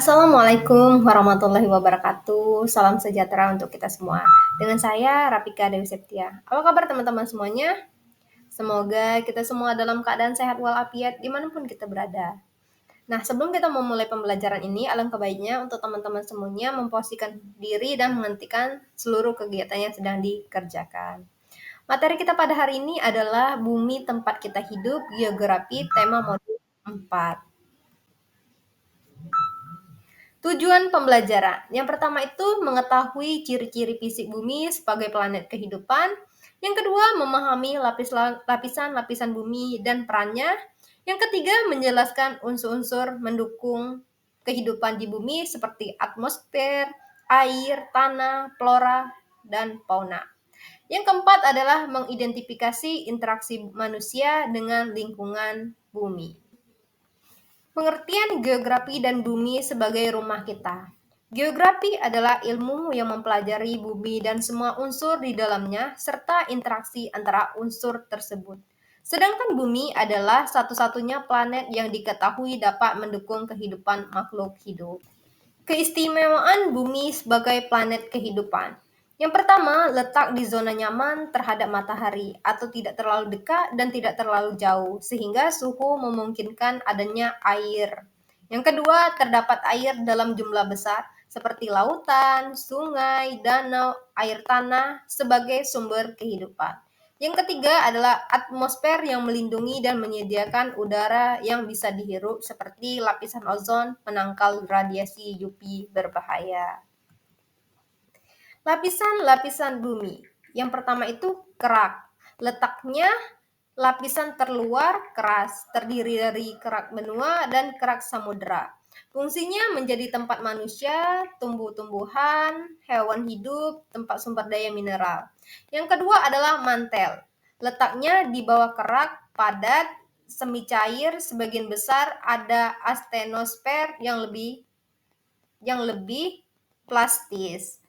Assalamualaikum warahmatullahi wabarakatuh. Salam sejahtera untuk kita semua. Dengan saya Rapika Dewi Septia. Apa kabar teman-teman semuanya? Semoga kita semua dalam keadaan sehat walafiat dimanapun kita berada. Nah, sebelum kita memulai pembelajaran ini, alangkah baiknya untuk teman-teman semuanya memposisikan diri dan menghentikan seluruh kegiatan yang sedang dikerjakan. Materi kita pada hari ini adalah Bumi Tempat Kita Hidup, Geografi, tema modul 4. Tujuan pembelajaran. Yang pertama itu mengetahui ciri-ciri fisik bumi sebagai planet kehidupan. Yang kedua, memahami lapisan-lapisan bumi dan perannya. Yang ketiga, menjelaskan unsur-unsur mendukung kehidupan di bumi seperti atmosfer, air, tanah, flora, dan fauna. Yang keempat adalah mengidentifikasi interaksi manusia dengan lingkungan bumi. Pengertian geografi dan bumi sebagai rumah kita. Geografi adalah ilmu yang mempelajari bumi dan semua unsur di dalamnya serta interaksi antara unsur tersebut. Sedangkan bumi adalah satu-satunya planet yang diketahui dapat mendukung kehidupan makhluk hidup. Keistimewaan bumi sebagai planet kehidupan. Yang pertama, letak di zona nyaman terhadap matahari atau tidak terlalu dekat dan tidak terlalu jauh, sehingga suhu memungkinkan adanya air. Yang kedua, terdapat air dalam jumlah besar, seperti lautan, sungai, danau, air tanah, sebagai sumber kehidupan. Yang ketiga adalah atmosfer yang melindungi dan menyediakan udara yang bisa dihirup seperti lapisan ozon penangkal radiasi UV berbahaya. Lapisan-lapisan bumi. Yang pertama itu kerak. Letaknya lapisan terluar keras, terdiri dari kerak benua dan kerak samudera. Fungsinya menjadi tempat manusia, tumbuh-tumbuhan, hewan hidup, tempat sumber daya mineral. Yang kedua adalah mantel. Letaknya di bawah kerak, padat, semi cair, sebagian besar ada astenosfer yang lebih plastis.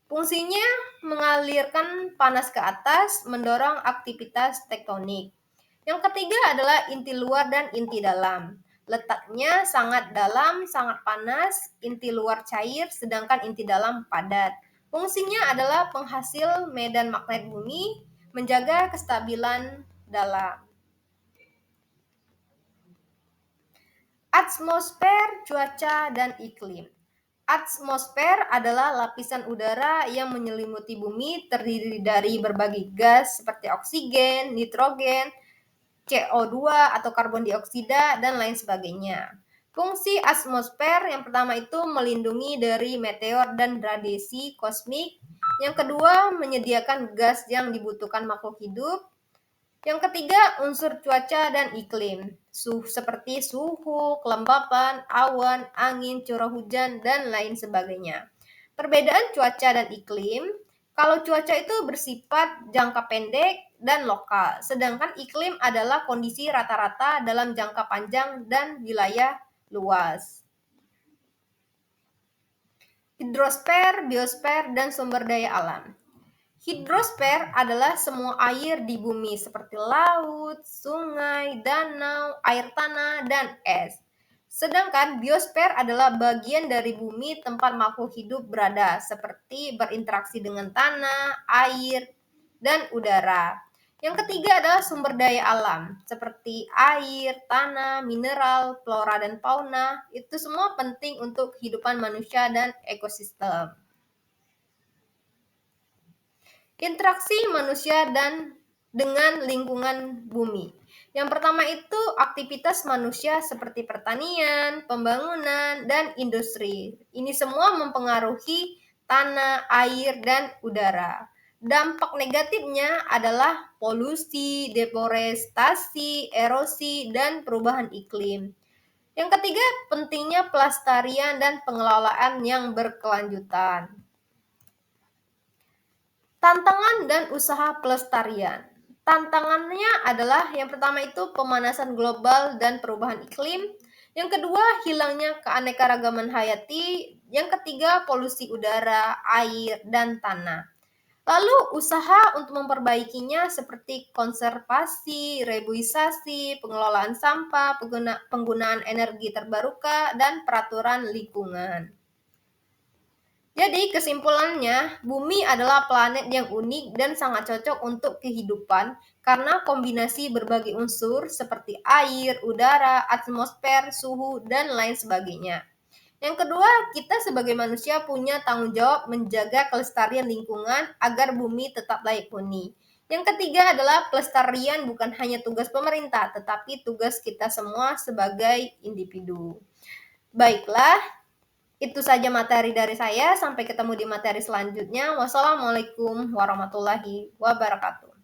Fungsinya mengalirkan panas ke atas, mendorong aktivitas tektonik. Yang ketiga adalah inti luar dan inti dalam. Letaknya sangat dalam, sangat panas, inti luar cair, sedangkan inti dalam padat. Fungsinya adalah penghasil medan magnet bumi, menjaga kestabilan dalam. Atmosfer, cuaca, dan iklim. Atmosfer adalah lapisan udara yang menyelimuti bumi terdiri dari berbagai gas seperti oksigen, nitrogen, CO2 atau karbon dioksida, dan lain sebagainya. Fungsi atmosfer yang pertama itu melindungi dari meteor dan radiasi kosmik. Yang kedua, menyediakan gas yang dibutuhkan makhluk hidup. Yang ketiga, unsur cuaca dan iklim, seperti suhu, kelembapan, awan, angin, curah hujan, dan lain sebagainya. Perbedaan cuaca dan iklim, kalau cuaca itu bersifat jangka pendek dan lokal, sedangkan iklim adalah kondisi rata-rata dalam jangka panjang dan wilayah luas. Hidrosfer, biosfer, dan sumber daya alam. Hidrosfer adalah semua air di bumi seperti laut, sungai, danau, air tanah, dan es. Sedangkan biosfer adalah bagian dari bumi tempat makhluk hidup berada, seperti berinteraksi dengan tanah, air, dan udara. Yang ketiga adalah sumber daya alam, seperti air, tanah, mineral, flora, dan fauna. Itu semua penting untuk kehidupan manusia dan ekosistem. Interaksi manusia dengan lingkungan bumi. Yang pertama itu aktivitas manusia seperti pertanian, pembangunan, dan industri. Ini semua mempengaruhi tanah, air, dan udara. Dampak negatifnya adalah polusi, deforestasi, erosi, dan perubahan iklim. Yang ketiga, pentingnya pelestarian dan pengelolaan yang berkelanjutan. Tantangan dan usaha pelestarian. Tantangannya adalah yang pertama itu pemanasan global dan perubahan iklim. Yang kedua, hilangnya keanekaragaman hayati. Yang ketiga, polusi udara, air, dan tanah. Lalu usaha untuk memperbaikinya seperti konservasi, reboisasi, pengelolaan sampah, penggunaan energi terbarukan, dan peraturan lingkungan. Jadi kesimpulannya, bumi adalah planet yang unik dan sangat cocok untuk kehidupan karena kombinasi berbagai unsur seperti air, udara, atmosfer, suhu, dan lain sebagainya. Yang kedua, kita sebagai manusia punya tanggung jawab menjaga kelestarian lingkungan agar bumi tetap layak huni. Yang ketiga adalah pelestarian bukan hanya tugas pemerintah, tetapi tugas kita semua sebagai individu. Baiklah, itu saja materi dari saya. Sampai ketemu di materi selanjutnya. Wassalamualaikum warahmatullahi wabarakatuh.